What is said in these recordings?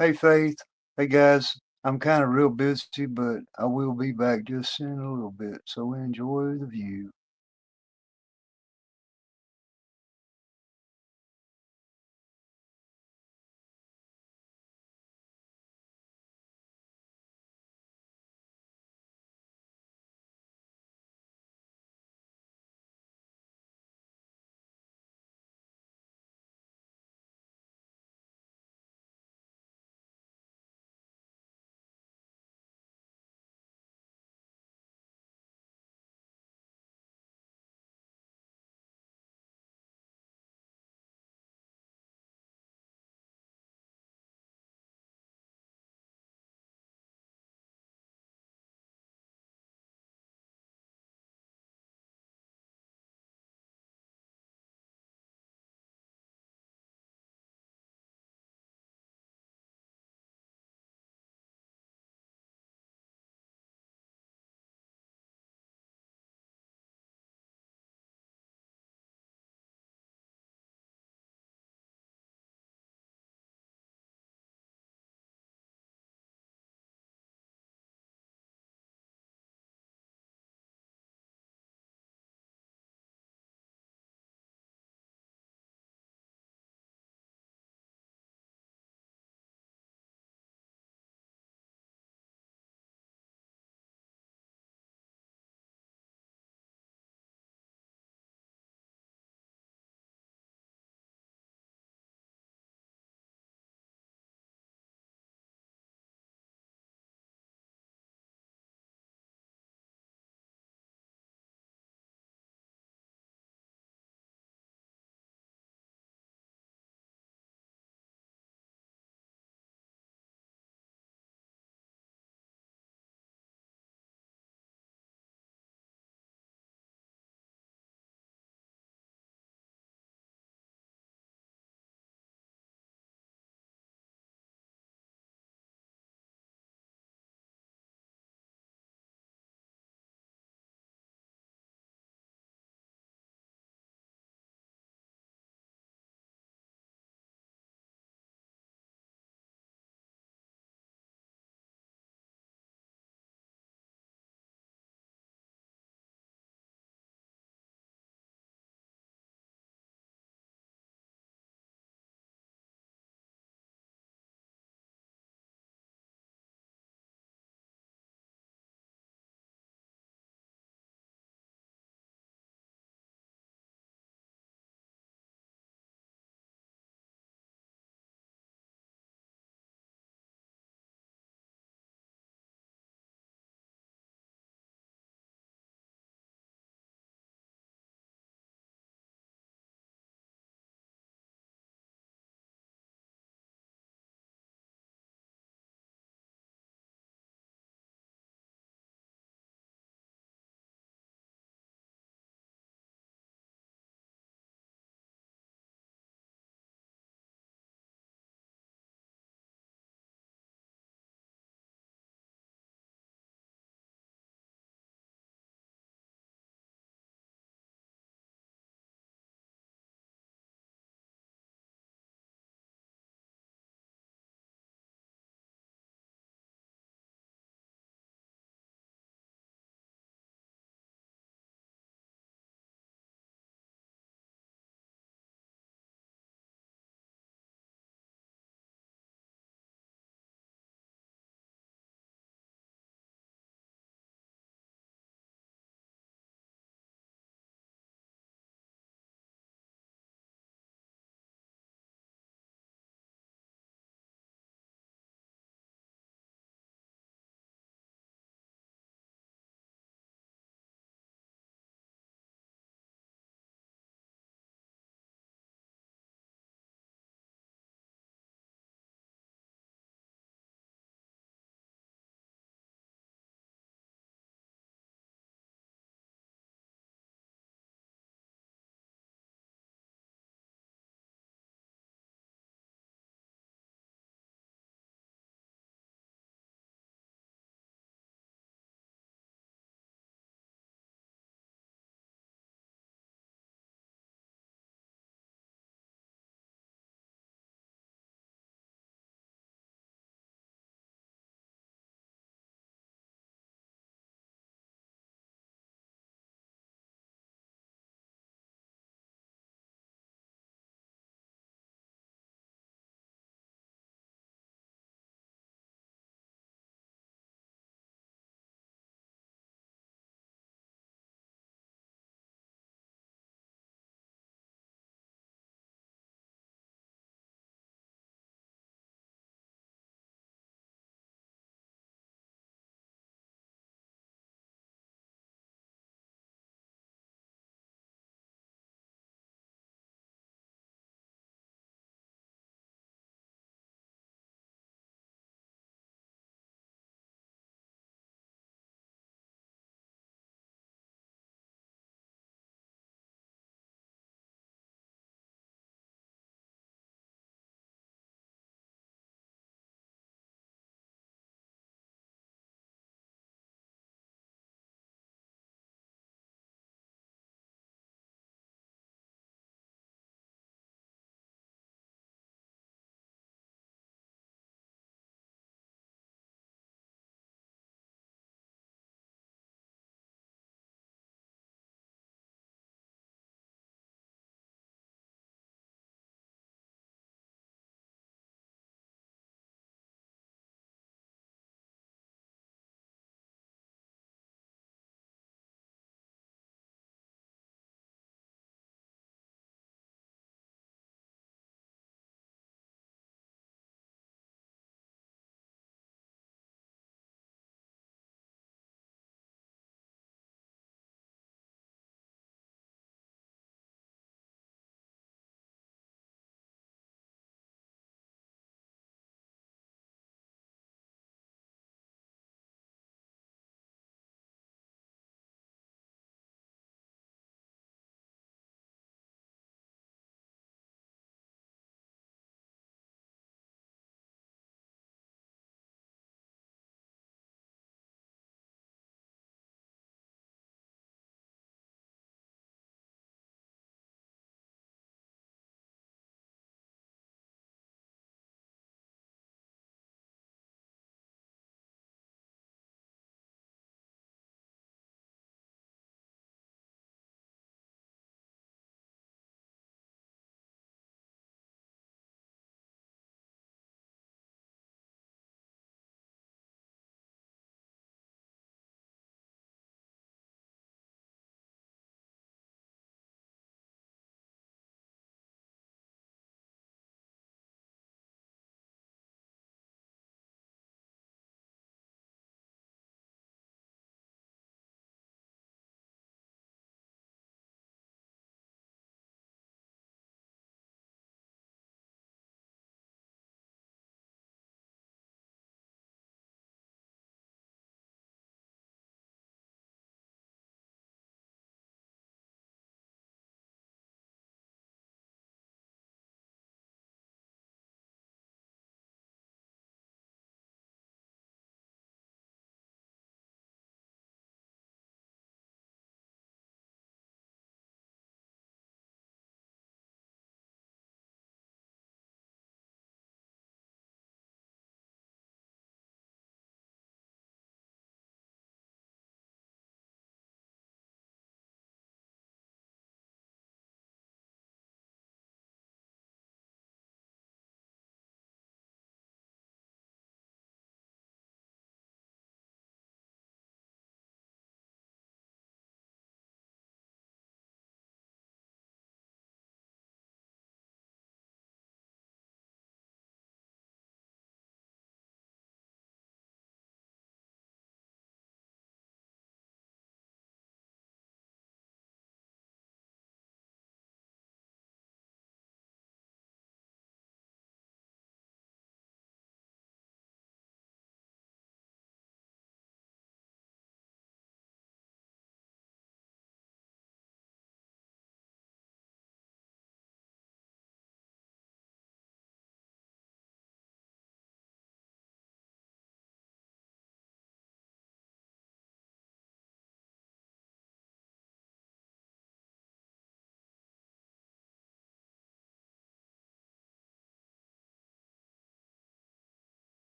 Hey, Faith. Hey, guys. I'm kind of real busy, but I will be back just in a little bit. So enjoy the view.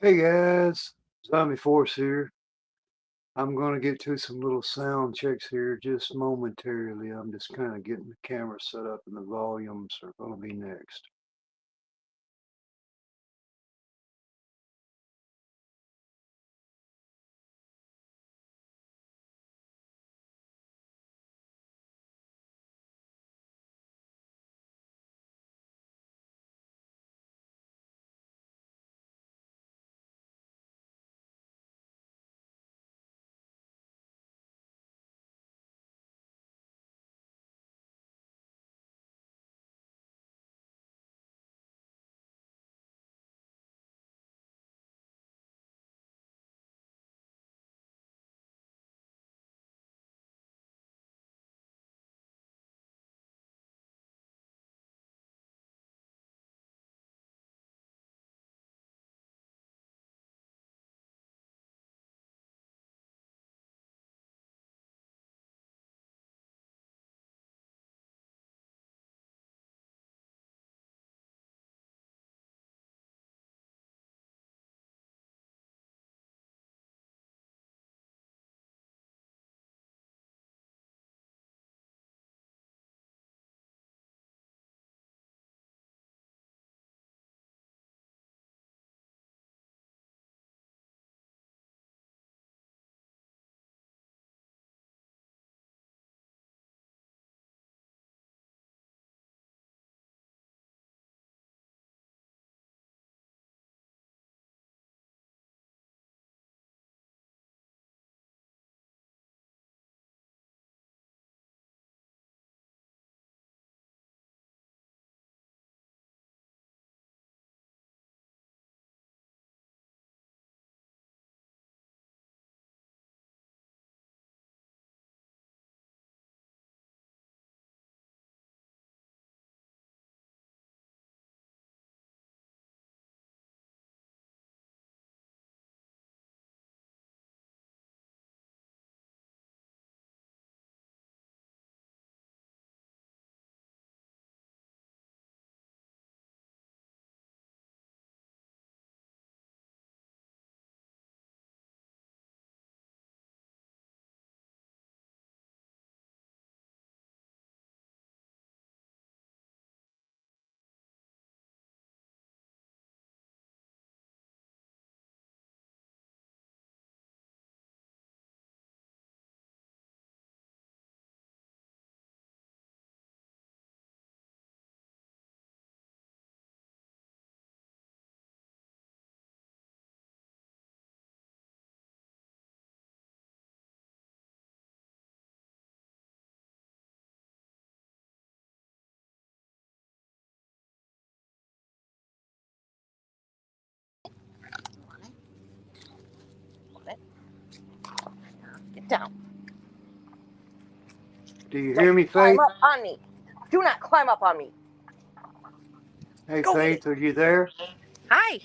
Hey guys, Zombie Force here. I'm going to get to some little sound checks here just momentarily. I'm just kind of getting the camera set up and the volumes are going to be next. Get down. Do you hear Don't me, climb Faith? up on me. Do not climb up on me. Hey, Go get it. Faith, are you there? Hi.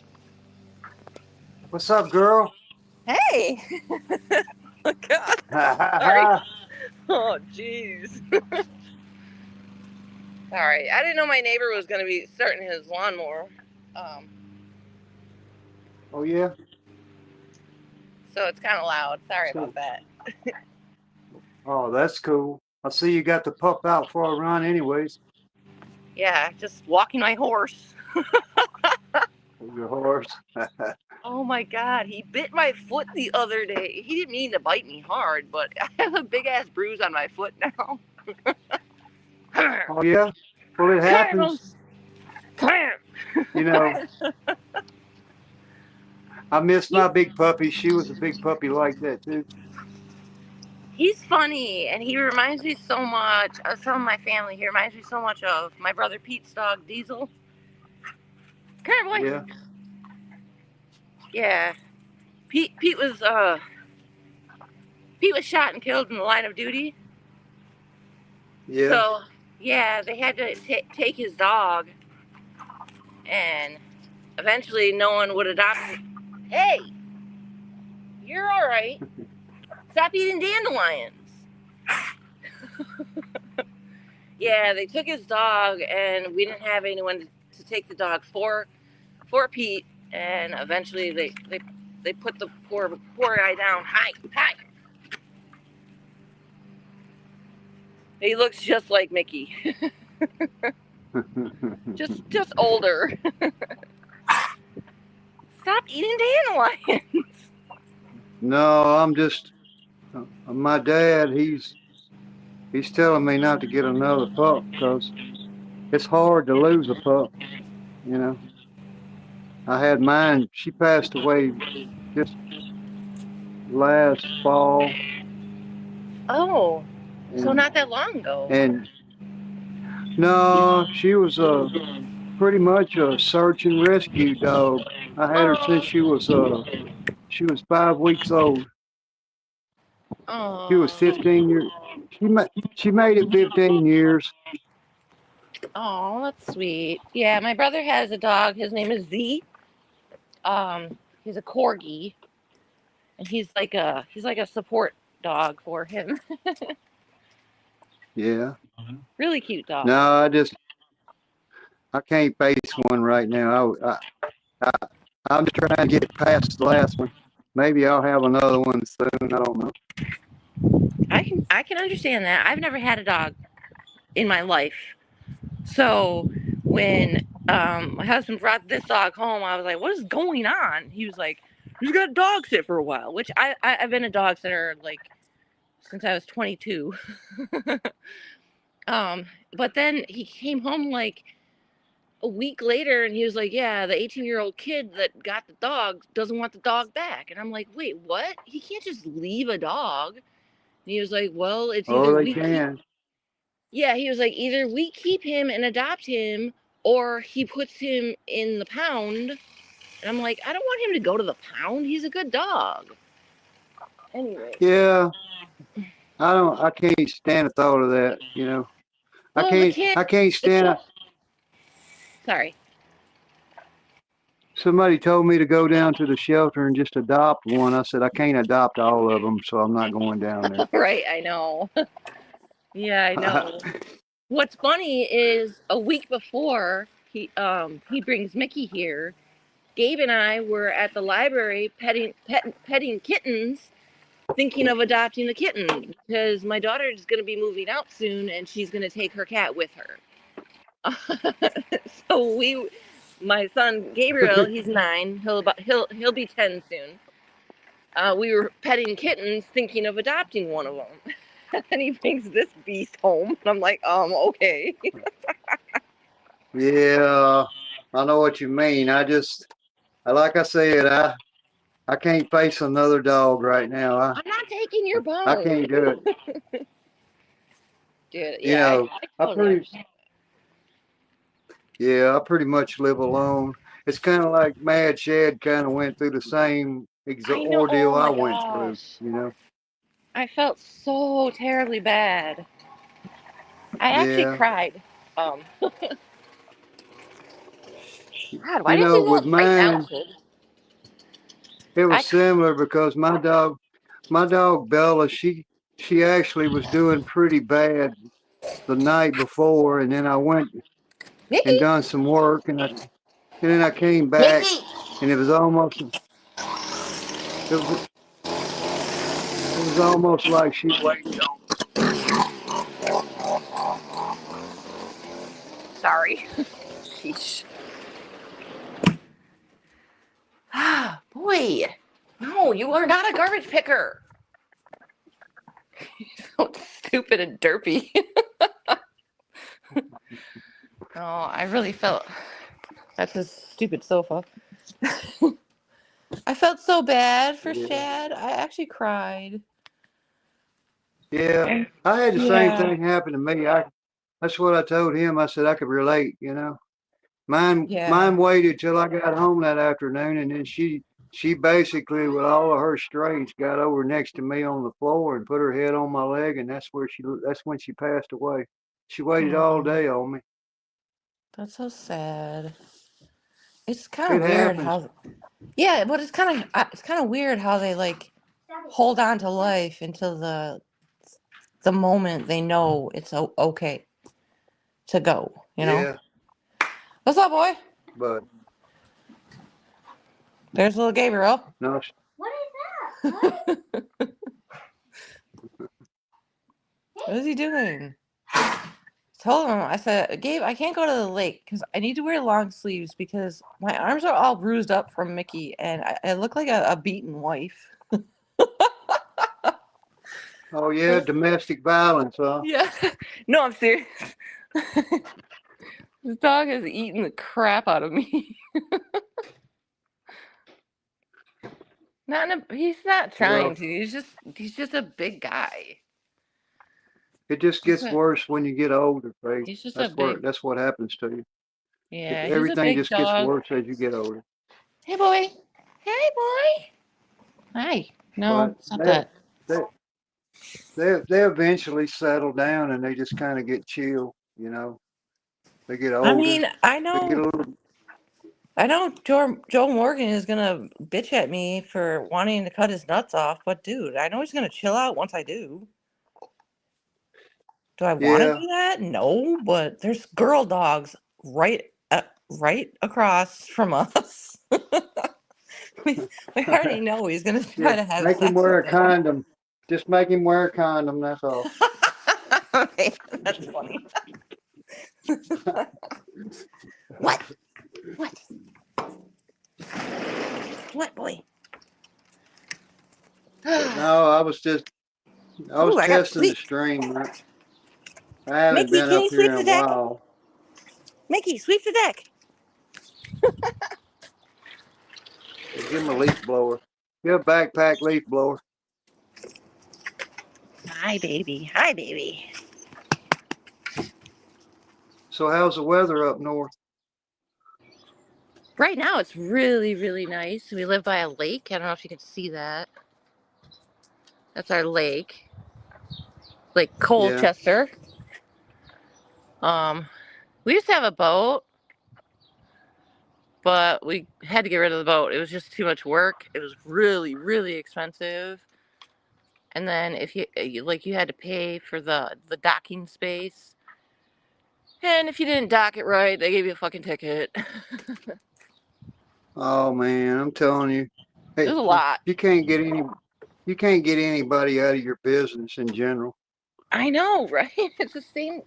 What's up, girl? Hey. Oh, God. Ha ha Sorry. ha. Oh, jeez. Sorry. I didn't know my neighbor was going to be starting his lawnmower. Um, Oh, yeah? so it's kind of loud. Sorry about So, that. oh, that's cool. I see you got the pup out for a run anyways. Yeah, just walking my horse. Your horse. Oh my God, he bit my foot the other day. He didn't mean to bite me hard, but I have a big ass bruise on my foot now. Oh, yeah? Well, it happens. You know, I miss my big puppy. She was a big puppy like that, too. He's funny, and he reminds me so much of some of my family. He reminds me so much of my brother Pete's dog, Diesel. Come here, boy. Yeah, Yeah, Pete was shot and killed in the line of duty. yeah. So yeah, they had to take his dog, and eventually no one would adopt him. Hey, you're all right. Stop eating dandelions. Yeah, they took his dog, and we didn't have anyone to take the dog for Pete. and eventually they put the poor guy down. Hi. He looks just like Mickey, just older. Stop eating dandelions. No, I'm just my dad. He's telling me not to get another pup because it's hard to lose a pup. You know, I had mine. She passed away just last fall, Oh, so and not that long ago. and no, she was pretty much a search and rescue dog. I had her since she was 5 weeks old. She was Oh, 15 years. She made it 15 years. oh, that's sweet. Yeah, my brother has a dog. His name is Z. He's a corgi, and he's like a support dog for him. Yeah. Really cute dog. No, I can't face one right now. I I'm just trying to get past the last one. Maybe I'll have another one soon. I don't know. I can understand that. I've never had a dog in my life, so when my husband brought this dog home, I was like, "What is going on?" He was like, "He's got a dog sit for a while," which I've been a dog sitter like since I was 22. But then he came home like a week later and he was like, "Yeah, the 18-year-old kid that got the dog doesn't want the dog back." And I'm like, "Wait, what? He can't just leave a dog." And he was like, "Well, it's Oh, either they we keep, can. yeah," he was like, "either we keep him and adopt him or he puts him in the pound." And I'm like, "I don't want him to go to the pound. He's a good dog." Anyway, Yeah. I can't stand the thought of that. You know. well, I can't the stand. kid, sorry. Somebody told me to go down to the shelter and just adopt one. I said I can't adopt all of them, so I'm not going down Right, I know. Yeah, I there. know. What's funny is a week before he brings Mickey here, Gabe and I were at the library petting kittens, thinking of adopting a kitten because my daughter is going to be moving out soon and she's going to take her cat with her. So my son Gabriel, he's 9. He'll be 10 soon. We were petting kittens, thinking of adopting one of them. And he brings this beast home. And I'm like, okay. Yeah, I know what you mean. Like I said, I can't face another dog right now. I'm not taking your I bone. can't do it. Dude, You yeah, know, I I totally pretty, understand. yeah, I pretty much live alone. It's kind of like Mad Shad kind of went through the same I know, ordeal oh I my went through, gosh. you know? I felt so terribly bad. I actually Yeah. cried. God, why You didn't you know, go with and fight now, mine, kid? it I was similar because my dog Bella, she actually was doing pretty bad the night before, and then I went and Mickey? done some work, and then I came back, Mickey! and it was almost like she waited on. Sorry. Sheesh. Ah, boy. No, you are not a garbage picker. So stupid and derpy. Oh, I really felt that's his stupid sofa. I felt so bad for Yeah, Shad. I actually cried. yeah. And I had the same yeah, thing happen to me. That's what I told him. I said I could relate. You know, yeah. mine waited till I got home that afternoon, and then she basically, with all of her strength, got over next to me on the floor and put her head on my leg, and that's when she passed away. She waited all Oh, day on me. that's so sad. It's kind It of weird happens. how, yeah, but it's kind of weird how they like hold on to life until the moment they know it's okay to go. You know? Yeah, What's up, boy? but There's little Gabriel. No, What is that? What? What is he doing? Told him, I said, Gabe, I can't go to the lake because I need to wear long sleeves because my arms are all bruised up from Mickey and I look like a beaten wife. oh yeah, domestic violence, huh? Yeah. No, I'm serious. This dog is eating the crap out of me. He's not trying Well, to. He's just a big guy. it just He's gets a, worse when you get older, Faith. he's just a That's what happens to you. yeah, he's a Everything big just gets dog. worse as you get older. Hey boy. Hey boy. Hi. No, But it's not that. they eventually settle down and they just kind of get chill, you know. They get I older. mean, I They get a know little. Joe Morgan is gonna bitch at me for wanting to cut his nuts off, but dude, I know he's gonna chill out once I do. Do I want to Yeah, do that? No, but there's girl dogs right across from us. we, we already know he's gonna yeah. try to have Make him sex wear with a them. condom. Just make him wear a condom. That's all. Okay, that's funny. What? What? What, boy? But no, I was Ooh, I got testing the sleep. stream. I haven't Mickey, been can up you here sweep in the a deck? while. Mickey, sweep the deck. Give him a leaf blower. Give a backpack leaf blower. Hi, baby. Hi, baby. So how's the weather up north? Right now, it's really, really nice. We live by a lake. I don't know if you can see that. That's our lake, Lake Yeah. Colchester. We used to have a boat, but we had to get rid of the boat. It was just too much work. It was really, really expensive. And then if you had to pay for the docking space. And if you didn't dock it right, they gave you a fucking ticket. Oh man, I'm telling you, It hey, was a lot. you can't get anybody out of your business in general. I know, right? It's the same.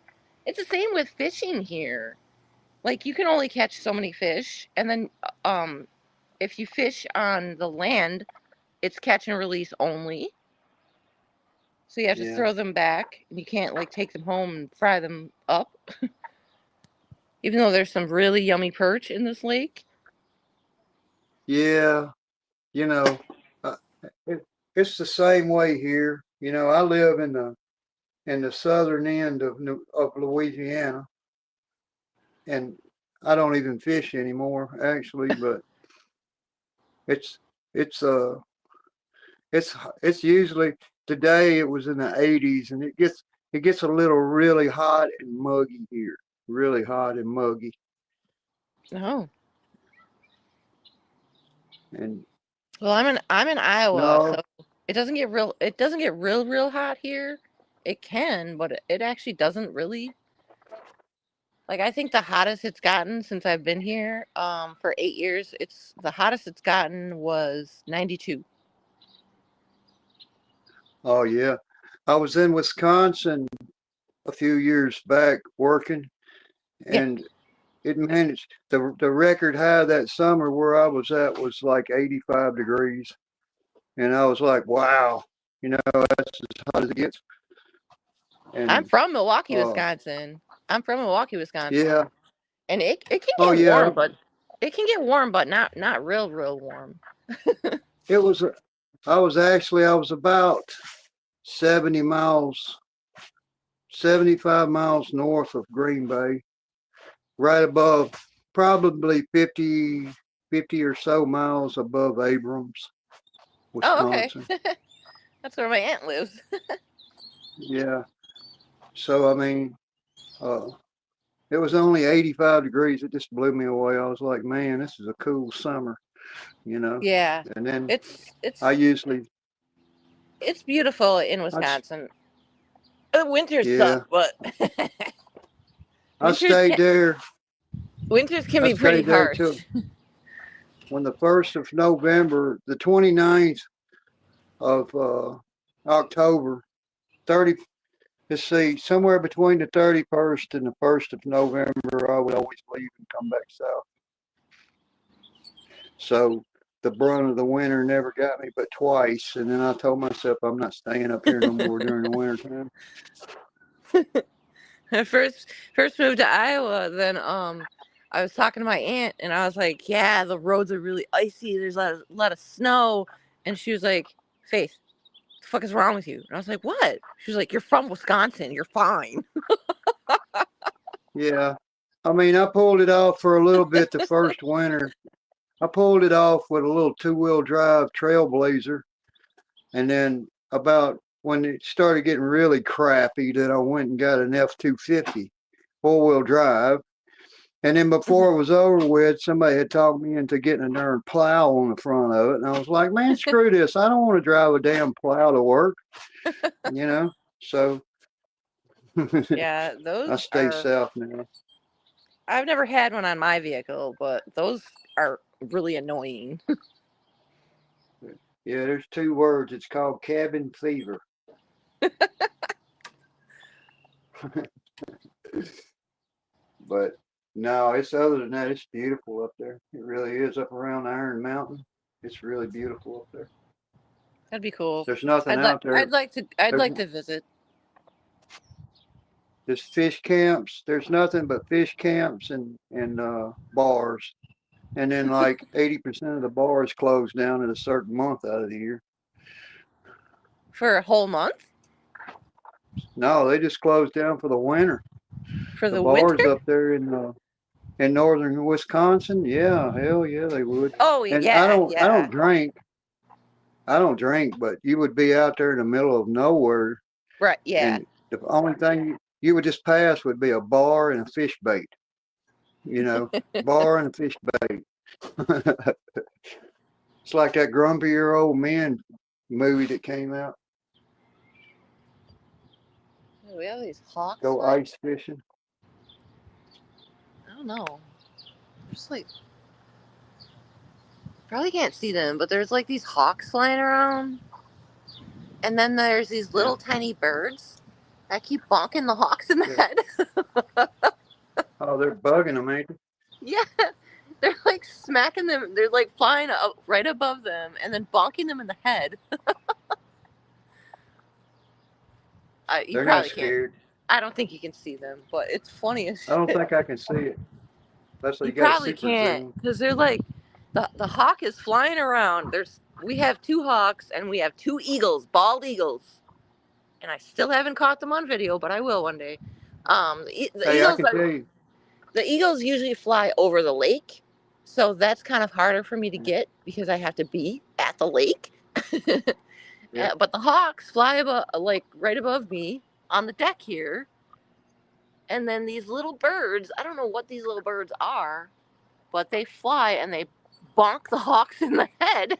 It's the same with fishing here. Like you can only catch so many fish, and then if you fish on the land, it's catch and release only. So you have to Yeah. throw them back, and you can't like take them home and fry them up. Even though there's some really yummy perch in this lake. Yeah, you know, uh, it's the same way here. You know, I live in the southern end of Louisiana, and I don't even fish anymore, actually. But it's it's uh it's usually today it was in the 80s, and it gets a little really hot and muggy here, really hot and muggy, Oh. and Well, I'm in Iowa, no, so it doesn't get real hot here. It can, but it actually doesn't really. Like I think the hottest it's gotten since I've been here, for 8 years, it's the hottest it's gotten was 92. oh yeah, I was in Wisconsin a few years back working, Yeah. and it managed the record high that summer where I was at was like 85 degrees, and I was like, wow, you know, that's as hot as it gets. I'm And from Milwaukee, uh, Wisconsin. I'm from Milwaukee, Wisconsin. yeah, And it can oh get yeah, warm, but not real warm. it was. I was about 70 miles, 75 miles north of Green Bay, right above, probably 50 or so miles above Abrams, Oh, okay. Wisconsin. That's where my aunt lives. Yeah. So, I mean, uh, it was only 85 degrees. It just blew me away. I was like, man, this is a cool summer, you know? Yeah. And then It's I usually, it's beautiful in I'd, Wisconsin. The winters yeah, suck, but I winters stayed can there. winters can I be pretty stayed there harsh. till, when the 1st of November, the 29th of October, 30, let's see, somewhere between the 31st and the 1st of November, I would always leave and come back south. So the brunt of the winter never got me but twice. And then I told myself I'm not staying up here no more during the winter time. I first moved to Iowa, then I was talking to my aunt and I was like, yeah, the roads are really icy, there's a lot of snow. And she was like, Faith, what the fuck is wrong with you? And I was like, what? She was like, you're from Wisconsin, you're fine. Yeah. I mean, I pulled it off for a little bit the first winter. I pulled it off with a little 2-wheel drive Trailblazer. And then about when it started getting really crappy, then I went and got an F-250 4-wheel drive. And then before it was over with, somebody had talked me into getting a darn plow on the front of it. And I was like, man, screw this. I don't want to drive a damn plow to work, you know? So Yeah, I those stay are, south now. I've never had one on my vehicle, but those are really annoying. Yeah, there's 2 words. It's called cabin fever. But no, it's other than that, it's beautiful up there. It really is up around Iron Mountain. It's really beautiful up there. That'd be cool. There's nothing I'd out there. I'd like There's- to visit. There's fish camps. There's nothing but fish camps and bars. And then like 80% of the bars close down at a certain month out of the year. For a whole month? No, they just close down for the winter. For the bars winter? up there in northern Wisconsin, yeah, hell yeah, they would. Oh, And yeah, I don't yeah. drink. I don't drink, but you would be out there in the middle of nowhere, Right, yeah. and the only thing you would just pass would be a bar and a fish bait. You know, bar and a fish bait. It's like that Grumpier Old Men movie that came out. Oh, we have these hawks. Go ice fishing. I don't know. Just like, probably can't see them, but there's like these hawks flying around. And then there's these little tiny birds that keep bonking the hawks in the head. Oh, they're bugging them, ain't they? Yeah. They're like smacking them. They're like flying up right above them and then bonking them in the head. You They're probably not scared. can't. I don't think you can see them, but it's funny as shit. I don't think I can see it. Unless You you got a probably super can't zoom. because they're like the hawk is flying around. We have 2 hawks and we have 2 eagles, bald eagles, and I still haven't caught them on video, but I will one day. The Hey, I eagles can tell you. the eagles usually fly over the lake, so that's kind of harder for me to get because I have to be at the lake. Yeah. But the hawks fly above, like right above me on the deck here. And then these little birds, I don't know what these little birds are, but they fly and they bonk the hawks in the head.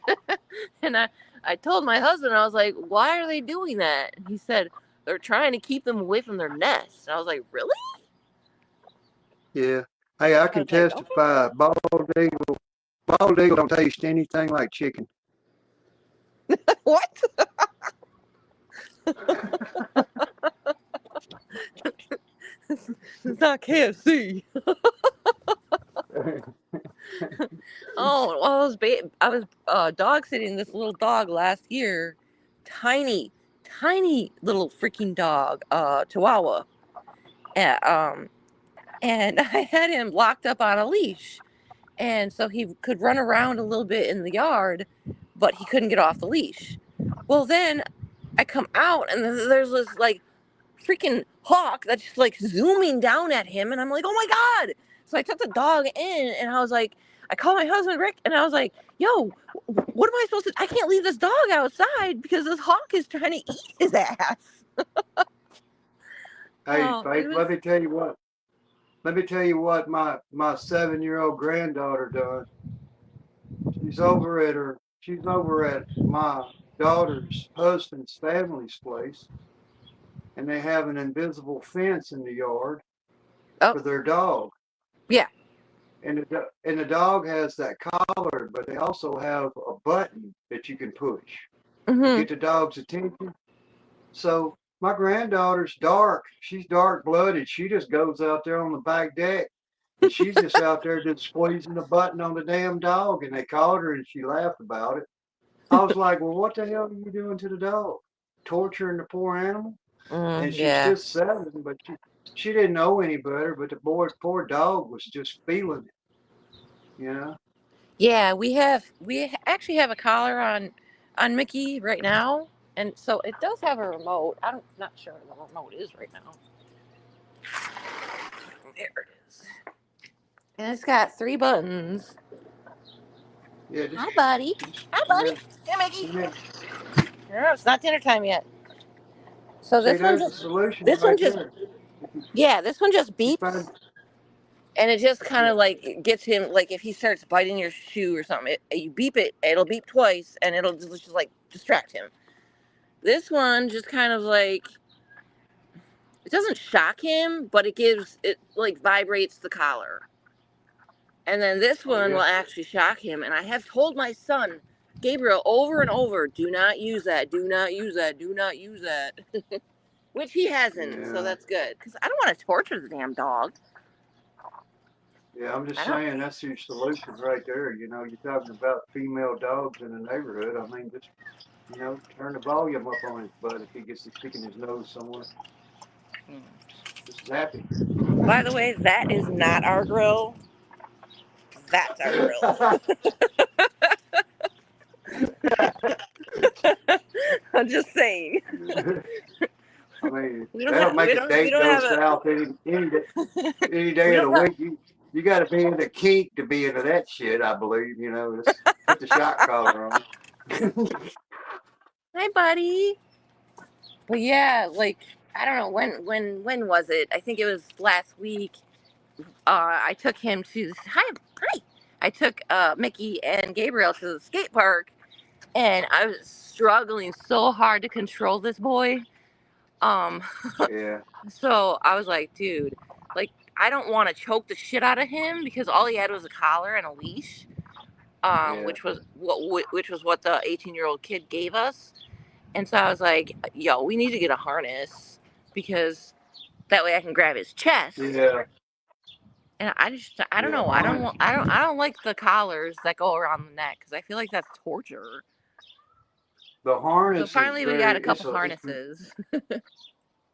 And I told my husband, I was like, why are they doing that? And he said, they're trying to keep them away from their nest. And I was like, really? Yeah. Hey, I can was like, testify. Bald eagle don't taste anything like chicken. What? It's not KFC. Oh, well, I was dog sitting this little dog last year, tiny little freaking dog, Chihuahua, and I had him locked up on a leash, and so he could run around a little bit in the yard, but he couldn't get off the leash. Well, then I come out and there's this like freaking hawk that's just like zooming down at him, and I'm like, oh my god. So I took the dog in and I was like, I called my husband Rick and I was like, yo, what am I supposed to, I can't leave this dog outside because this hawk is trying to eat his ass. Hey, Oh, Faith, it was- let me tell you what. Let me tell you what my 7-year-old granddaughter does. She's over at my daughter's husband's family's place, and they have an invisible fence in the yard Oh. for their dog. Yeah. and the dog has that collar, but they also have a button that you can push to Mm-hmm. get the dog's attention. So my granddaughter's dark. She's dark blooded. She just goes out there on the back deck and she's just out there just squeezing the button on the damn dog. And they called her and she laughed about it. I was like, well, what the hell are you doing to the dog? Torturing the poor animal? And she's Yeah. just 7, but she didn't know any better. But the poor dog was just feeling it, you know? Yeah, we actually have a collar on Mickey right now, and so it does have a remote. I'm not sure where the remote is right now. There it is. And it's got 3 buttons. Yeah, just, Hi, buddy. Hi, buddy. Hey, Mickey. yeah. No, it's not dinner time yet. So See, this one there's a just solution this one right just there. this one just You beeps, find, and it just kind yeah, of like gets him, like if he starts biting your shoe or something, you beep it, it'll beep twice, and it'll just like distract him. This one just kind of like, it doesn't shock him, but it like vibrates the collar. And then this oh one yeah, will actually shock him. And I have told my son, Gabriel, over and over, do not use that, do not use that, do not use that. Which he hasn't, so yeah, that's good. Because I don't want to torture the damn dog. yeah. I'm just I don't. saying that's your solution right there. You know, you're talking about female dogs in the neighborhood. I mean, just turn the volume up on his butt if he gets to sticking his nose somewhere. Just zap him. By the way, that is not our grill. That's our grill. I'm just saying. I mean, We don't that'll have. make We a don't. We date don't go have a. south any We day of don't the have. week. You got to be into kink to be into that shit. I believe. Just put the shock collar on. Hi, buddy. But yeah, like I don't know when was it? I think it was last week. I took him to hi. I took Mickey and Gabriel to the skate park, and I was struggling so hard to control this boy. Um, Yeah, so I was like, dude, like I don't want to choke the shit out of him because all he had was a collar and a leash, yeah, which was what the 18-year-old kid gave us. And so I was like, yo, we need to get a harness because that way I can grab his chest. yeah, And I don't yeah. know. Harness. I don't like the collars that go around the neck because I feel like that's torture. The So harness is finally we got a very. couple harnesses.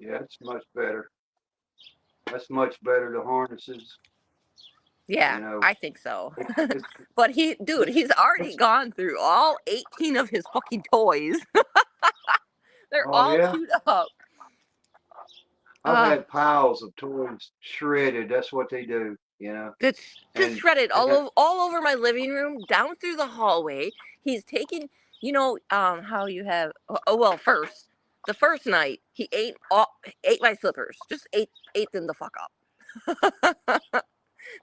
Yeah, it's much better. That's much better. The harnesses. Yeah, I think so. It, it's But he's already it's. gone through all 18 of his fucking toys. They're Oh all yeah. chewed up. I've had piles of toys shredded. That's what they do. Just And shredded and that. all over my living room, down through the hallway. He's taken, how you have. Oh well, the first night he ate my slippers. Just ate them the fuck up.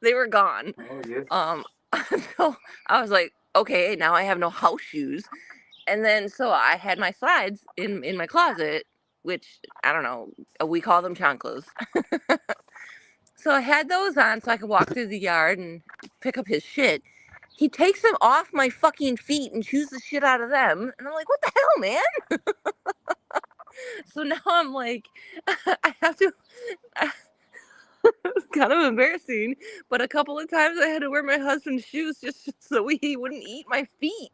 They were gone. Oh yeah. So I was like, okay, now I have no house shoes. And then so I had my slides in my closet, which I don't know, we call them chanclas. So I had those on so I could walk through the yard and pick up his shit. He takes them off my fucking feet and chews the shit out of them. And I'm like, what the hell, man? So now I'm like, I have to. It's kind of embarrassing, but a couple of times I had to wear my husband's shoes just so he wouldn't eat my feet.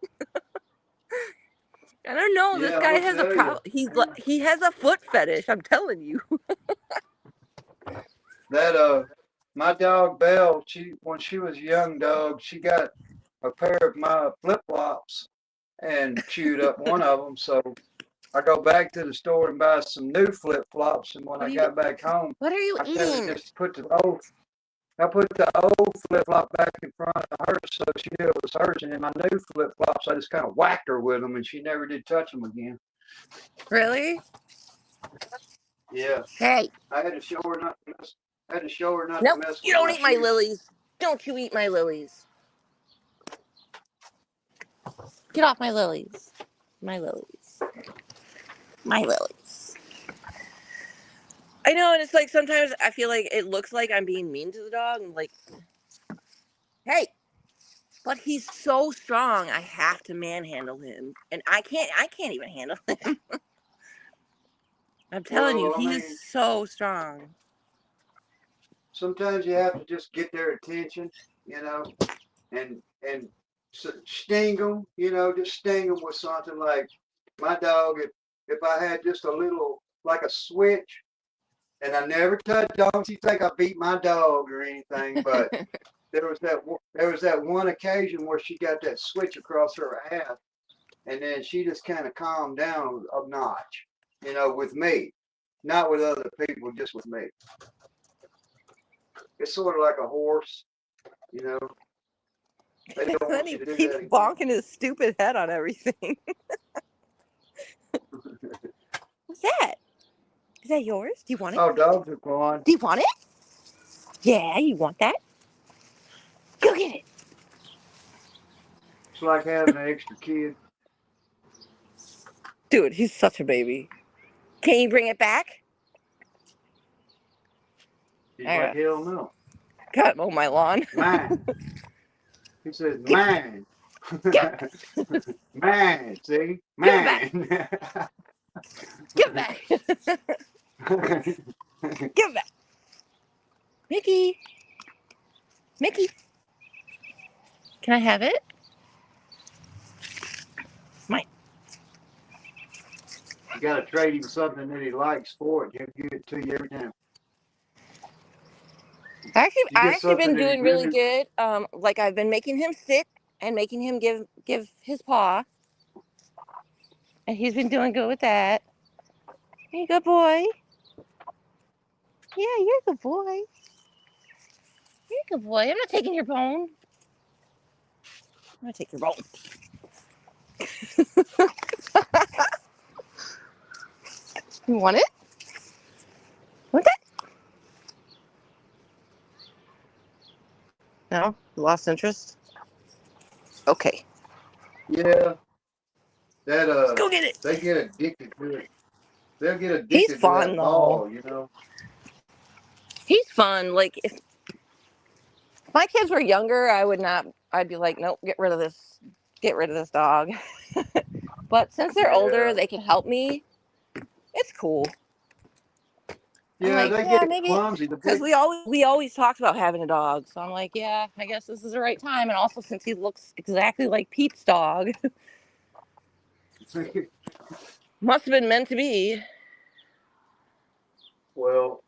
I don't know. This Yeah, I'm guy gonna has a tell you. problem. He has a foot fetish. I'm telling you. That my dog Belle, when she was a young dog, she got a pair of my flip flops and chewed up one of them. So I go back to the store and buy some new flip flops. And when What I are got back home, What are you I kind of eating? just put the old flip flop back in front of her so she knew it was hers. And in my new flip flops, I just kind of whacked her with them, and she never did touch them again. Really? Yeah, Hey, I had to show her not to mess. I had to show her not nope. to mess You with don't my eat my shoes. lilies. Don't you eat my lilies? Get off my lilies. My lilies. My lilies. I know, and it's like sometimes I feel like it looks like I'm being mean to the dog. I'm like, Hey, but he's so strong. I have to manhandle him, and I can't even handle him. I'm telling you, Well, I he mean, is so strong. sometimes you have to just get their attention, you know, and sting them, you know, just sting them with something like my dog. If I had just a little, like a switch, and I never touch dogs, you think I beat my dog or anything, but there was that one occasion where she got that switch across her ass, and then she just kind of calmed down a notch, you know, with me, not with other people, just with me. It's sort of like a horse, you know. They don't Then want he you to do keeps that again. bonking his stupid head on everything. What's that? Is that yours? Do you want it? Oh, dogs are fun. Do you want it? Yeah, you want that? Go get it. It's like having an extra kid. Dude, he's such a baby. Can you bring it back? He's I like, hell no. gotta mow my lawn. Mine. He says, Give, mine. give, Mine, see? give it back. Mine. Give it back. Give it back. Mickey. Mickey. Can I have it? Mine. You got to trade him something that he likes for it. He'll give it to you every time. I You get actually been something that he doing really really, good. Like I've been making him sit and making him give his paw, and he's been doing good with that. You're a good boy. Yeah, you're a good boy. You're a good boy. I'm not taking your bone. I'm gonna take your bone. You want it? Want that? No? Lost interest? Okay. yeah, that, Let's go get it. they get addicted to it. They'll get He's addicted to fun that though. ball, you know. He's fun. Like if my kids were younger, I would not. I'd be like, nope, get rid of this. Get rid of this dog. But since they're older, Yeah. they can help me. It's cool. I'm Yeah, like, they yeah, get maybe clumsy. The because big, we always talked about having a dog. So I'm like, yeah, I guess this is the right time. And also since he looks exactly like Pete's dog, must have been meant to be. well,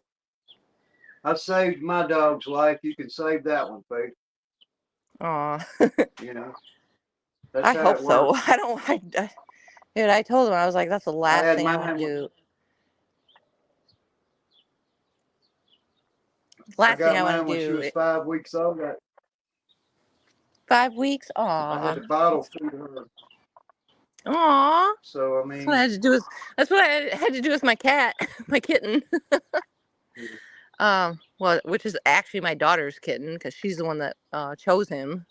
I saved my dog's life. You can save that one, Faith. Aw, You know, that's I how hope it so. works. I don't. Dude, I told him I was like, that's the I last had thing I want mine to when do. I Last thing got I want mine to when she do. was 5 weeks old. 5 weeks. I had Aw, to bottle feed her. aw. So I That's what I mean, had to do with. That's what I had to do with my cat, my kitten. Well, which is actually my daughter's kitten because she's the one that chose him.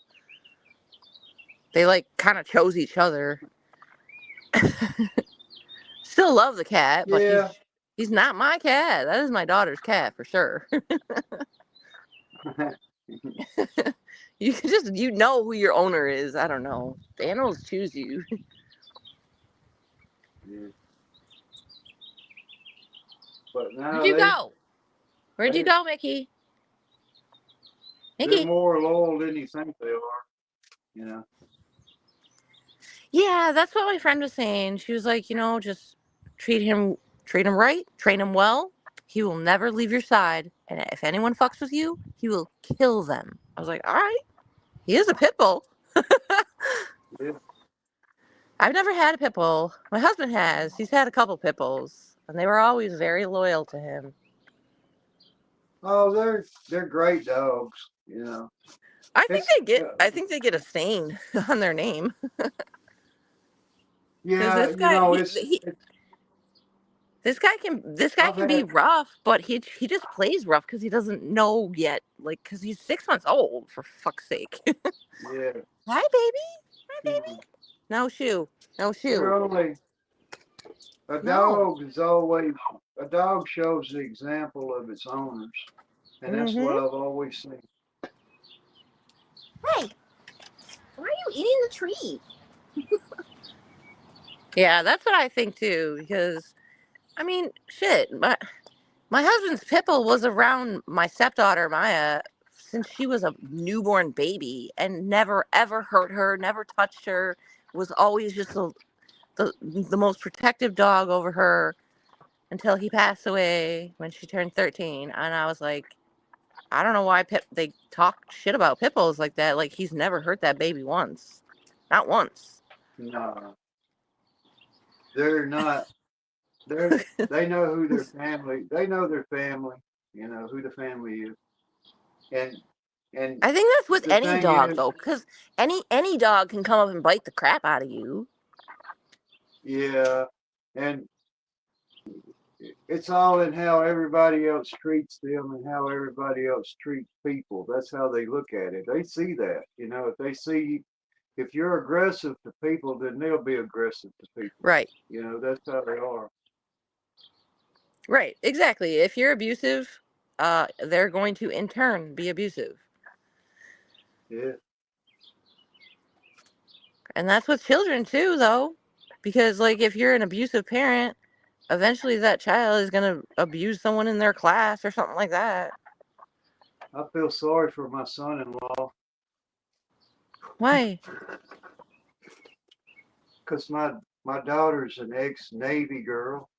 They like kind of chose each other. Still love the cat, but yeah. he's not my cat. That is my daughter's cat for sure. You can just you know who your owner is. I don't know. The animals choose you. Yeah. But Where'd now you go? Where'd you they go, Mickey? they're Mickey? more loyal than you think they are. You know. Yeah, that's what my friend was saying. She was like, just treat him right, train him well. He will never leave your side, and if anyone fucks with you, he will kill them. I was like, all right. He is a pit bull. Yeah. I've never had a pit bull. My husband has. He's had a couple pit bulls, and they were always very loyal to him. Oh, they're great dogs. You know. I It's think they get a stain on their name because yeah. You know, this guy I've can be had rough, but he just plays rough because he doesn't know yet, like because he's 6 months old for fuck's sake. yeah. Hi, baby. Hi, baby. Mhm. No shoe. No They're shoe. only No. a dog shows the example of its owners, and that's what Mhm. I've always seen. Hey, why are you eating the tree? Yeah, that's what I think too. Because I mean, shit. My husband's Pipple was around my stepdaughter Maya since she was a newborn baby and never ever hurt her, never touched her. Was always just the most protective dog over her until he passed away when she turned 13. And I was like, I don't know why they talk shit about Pipples like that. Like, he's never hurt that baby once. Not once. No, they're not. They know who their family. They know their family. You know who the family is, and and I think that's with the any thing dog, is, though, because any dog can come up and bite the crap out of you. yeah, and it's all in how everybody else treats them and how everybody else treats people. That's how they look at it. They see that, you know, if they see if you're aggressive to people, then they'll be aggressive to people. Right. You know, that's how they are. Right. Exactly. If you're abusive, they're going to in turn be abusive. Yeah. And that's with children too, though, because like if you're an abusive parent, eventually that child is going to abuse someone in their class or something like that. I feel sorry for my son-in-law Why? because my daughter's an ex-Navy girl,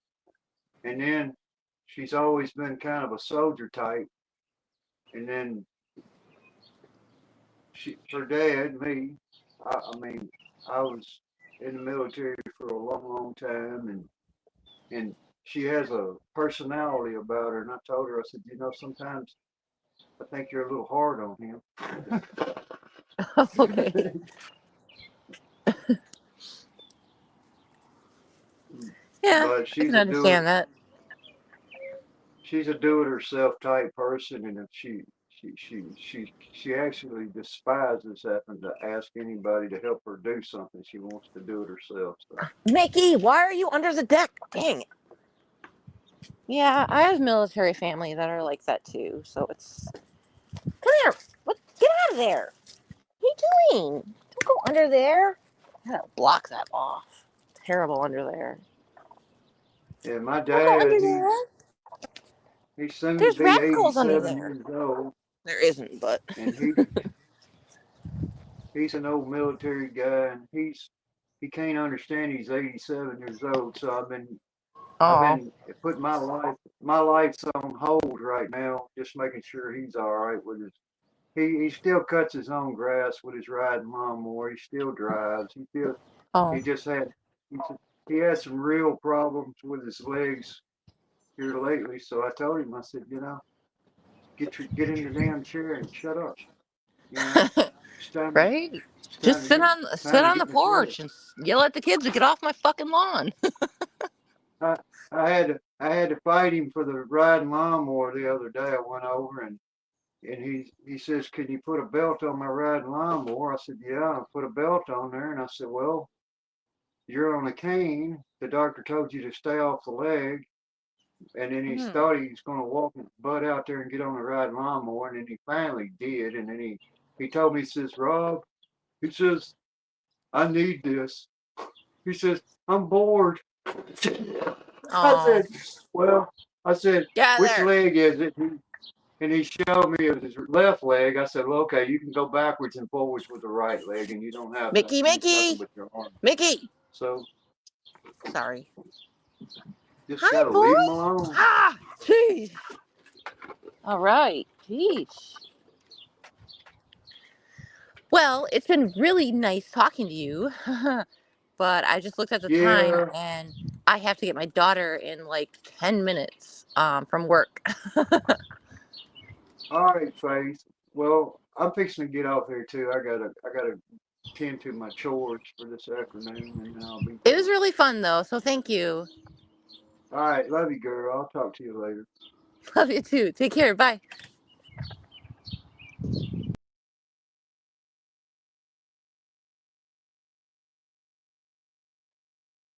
and then she's always been kind of a soldier type, and then her dad, me, I mean, I was in the military for a long time, and she has a personality about her. And I told her, I said, you know, sometimes I think you're a little hard on him. Okay. Yeah, But I she's can a understand that. she's a do-it-herself type person, and if she actually despises having to ask anybody to help her do something. She wants to do it herself. So. Mickey, why are you under the deck? Dang it. Yeah, I have military family that are like that too. So it's come here. What? Get out of there. What are you doing? Don't go under there. I gotta block that off. Terrible under there. Yeah, my Don't go dad, under there. he's soon to There's be rascals under 87 there. years old, There isn't, but and he's an old military guy, and he can't understand he's 87 years old. So I've oh, been putting my life's on hold right now, just making sure he's all right with his. He still cuts his own grass with his riding lawnmower. He still drives. oh. He just had he, he had some real problems with his legs here lately. So I told him, I said, you know, get in the damn chair and shut up. You know, it's time to Right? it's Just time to get sit on get the in the chair. porch and yell at the kids to get off my fucking lawn. I I had to fight him for the riding lawnmower the other day. I went over and he says, "Can you put a belt on my riding lawnmower?" I said, "Yeah." I put a belt on there, and I said, "Well, you're on a cane. The doctor told you to stay off the leg." And then he thought he was going to walk his butt out there and get on the riding lawnmower, and then he finally did. And then he told me, he says, "Rob," he says, "I need this." He says, "I'm bored." I Oh, said, "Well," I said, get out of "Which there. leg is it?" And he showed me it was his left leg. I said, "Well, okay, you can go backwards and forwards with the right leg, and you don't have to Mickey, use nothing Mickey, but your arm." Mickey. So Sorry. just Hi, gotta leave him boy. alone. Ah, jeez. All right, jeez. Well, it's been really nice talking to you, but I just looked at the time Yeah. and I have to get my daughter in like 10 minutes from work. All right, Faith. Well, I'm fixing to get off here too. I gotta tend to my chores for this afternoon, and then I'll be It was done. really fun though, so thank you. All right, love you, girl. I'll talk to you later. Love you too. Take care. Bye.